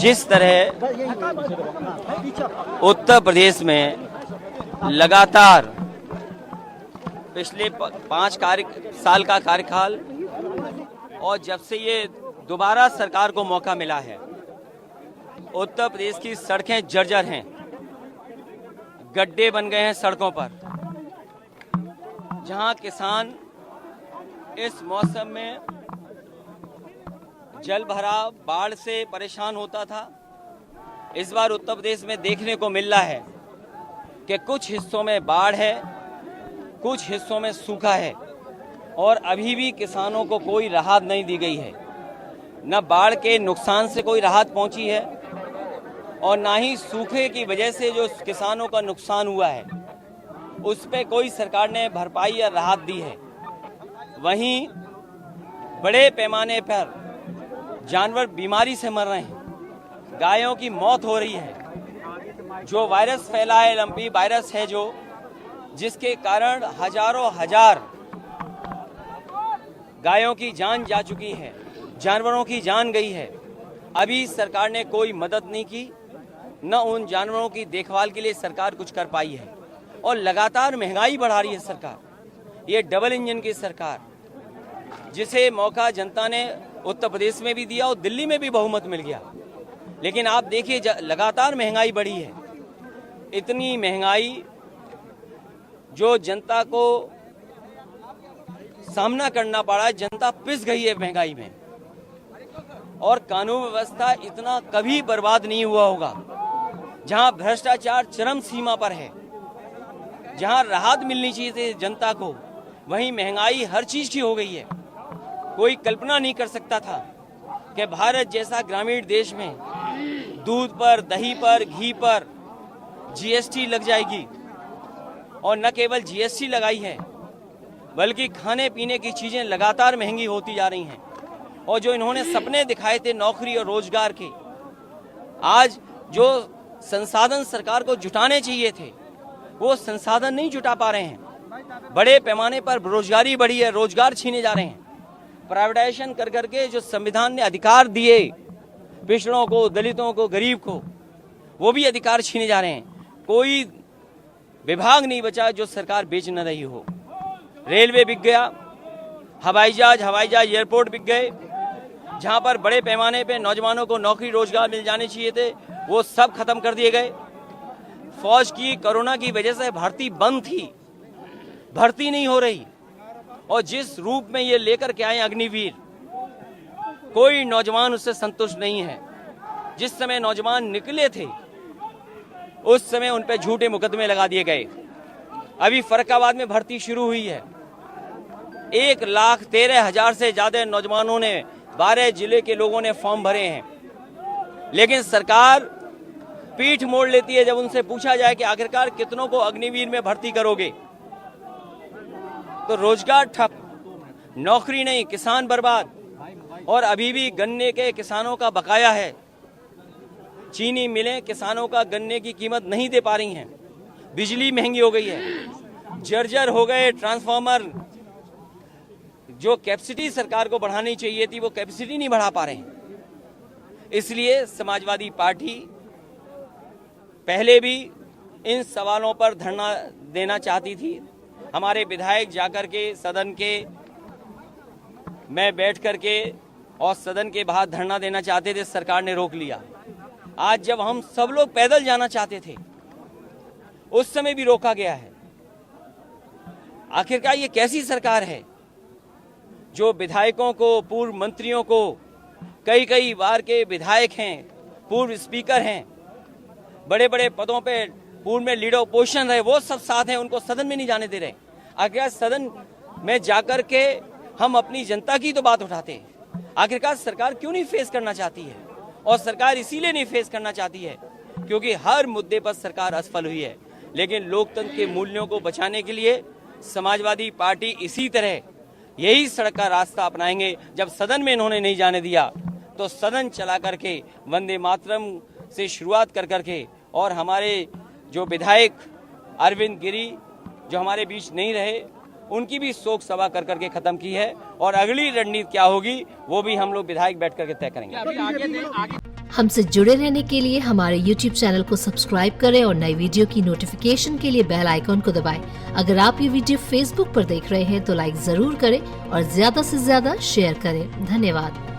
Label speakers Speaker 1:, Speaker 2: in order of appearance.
Speaker 1: जिस तरह उत्तर प्रदेश में लगातार पिछले 5 साल का कार्यकाल और जब से ये दोबारा सरकार को मौका मिला है, उत्तर प्रदेश की सड़कें जर्जर हैं, गड्ढे बन गए हैं सड़कों पर। जहां किसान इस मौसम में जल भराव, बाढ़ से परेशान होता था, इस बार उत्तर प्रदेश में देखने को मिल रहा है कि कुछ हिस्सों में बाढ़ है, कुछ हिस्सों में सूखा है और अभी भी किसानों को कोई राहत नहीं दी गई है। न बाढ़ के नुकसान से कोई राहत पहुंची है और ना ही सूखे की वजह से जो किसानों का नुकसान हुआ है उस पे कोई सरकार ने भरपाई या राहत दी है। वहीं बड़े पैमाने पर जानवर बीमारी से मर रहे हैं, गायों की मौत हो रही है। जो वायरस फैला है, लंपी वायरस है जो, जिसके कारण हजारों हजार गायों की जान जा चुकी है, जानवरों की जान गई है। अभी सरकार ने कोई मदद नहीं की, न उन जानवरों की देखभाल के लिए सरकार कुछ कर पाई है और लगातार महंगाई बढ़ा रही है सरकार। ये डबल इंजन की सरकार, जिसे मौका जनता ने उत्तर प्रदेश में भी दिया और दिल्ली में भी बहुमत मिल गया, लेकिन आप देखिए लगातार महंगाई बढ़ी है। इतनी महंगाई जो जनता को सामना करना पड़ा है, जनता पिस गई है महंगाई में। और कानून व्यवस्था इतना कभी बर्बाद नहीं हुआ होगा। जहां भ्रष्टाचार चरम सीमा पर है, जहां राहत मिलनी चाहिए थी जनता को, वहीं महंगाई हर चीज की हो गई है। कोई कल्पना नहीं कर सकता था कि भारत जैसा ग्रामीण देश में दूध पर, दही पर, घी पर जीएसटी लग जाएगी। और न केवल जीएसटी लगाई है, बल्कि खाने पीने की चीजें लगातार महंगी होती जा रही हैं। और जो इन्होंने सपने दिखाए थे नौकरी और रोजगार के, आज जो संसाधन सरकार को जुटाने चाहिए थे वो संसाधन नहीं जुटा पा रहे हैं। बड़े पैमाने पर बेरोजगारी बढ़ी है, रोजगार छीने जा रहे हैं। प्राइवेटाइजेशन कर करके जो संविधान ने अधिकार दिए पिछड़ों को, दलितों को, गरीब को, वो भी अधिकार छीने जा रहे हैं। कोई विभाग नहीं बचा जो सरकार बेच न रही हो। रेलवे बिक गया, हवाई जहाज एयरपोर्ट बिक गए। जहां पर बड़े पैमाने पे नौजवानों को नौकरी रोजगार मिल जाने चाहिए थे, वो सब खत्म कर दिए गए। फौज की कोरोना की वजह से भर्ती बंद थी, भर्ती नहीं हो रही। और जिस रूप में ये लेकर के आए अग्निवीर, कोई नौजवान उससे संतुष्ट नहीं है। जिस समय नौजवान निकले थे उस समय उन पे झूठे मुकदमे लगा दिए गए। अभी फर्रुखाबाद में भर्ती शुरू हुई है। 1,13,000 से ज्यादा नौजवानों ने, 12 जिले के लोगों ने फॉर्म भरे हैं, लेकिन सरकार पीठ मोड़ लेती है जब उनसे पूछा जाए कि आखिरकार कितनों को अग्निवीर में भर्ती करोगे। तो रोजगार ठप, नौकरी नहीं, किसान बर्बाद। और अभी भी गन्ने के किसानों का बकाया है। चीनी मिलें किसानों का गन्ने की कीमत नहीं दे पा रही हैं। बिजली महंगी हो गई है, जर्जर हो गए ट्रांसफार्मर। जो कैपेसिटी सरकार को बढ़ानी चाहिए थी वो कैपेसिटी नहीं बढ़ा पा रहे हैं। इसलिए समाजवादी पार्टी पहले भी इन सवालों पर धरना देना चाहती थी। हमारे विधायक जाकर के सदन के में बैठ करके और सदन के बाहर धरना देना चाहते थे, सरकार ने रोक लिया। आज जब हम सब लोग पैदल जाना चाहते थे उस समय भी रोका गया है। आखिरकार ये कैसी सरकार है जो विधायकों को, पूर्व मंत्रियों को, कई बार के विधायक हैं, पूर्व स्पीकर हैं, बड़े बड़े पदों पे पूर्व में लीडर ऑपोजिशन रहे, वो सब साथ हैं, उनको सदन में नहीं जाने दे रहे। आखिरकार सदन में जाकर के हम अपनी जनता की तो बात उठाते हैं। आखिरकार सरकार क्यों नहीं फेस करना चाहती है? और सरकार इसीलिए नहीं फेस करना चाहती है क्योंकि हर मुद्दे पर सरकार असफल हुई है। लेकिन लोकतंत्र के मूल्यों को बचाने के लिए समाजवादी पार्टी इसी तरह यही सड़क का रास्ता अपनाएंगे। जब सदन में इन्होंने नहीं जाने दिया तो सदन चला करके वंदे मातरम से शुरुआत कर करके, और हमारे जो विधायक अरविंद गिरी जो हमारे बीच नहीं रहे, उनकी भी शोक सभा कर करके खत्म की है। और अगली रणनीति क्या होगी वो भी हम लोग विधायक बैठ करके तय करेंगे।
Speaker 2: हमसे जुड़े रहने के लिए हमारे YouTube चैनल को सब्सक्राइब करें और नई वीडियो की नोटिफिकेशन के लिए बेल आइकॉन को दबाएं। अगर आप ये वीडियो Facebook पर देख रहे हैं तो लाइक जरूर करें और ज्यादा से ज्यादा शेयर करें। धन्यवाद।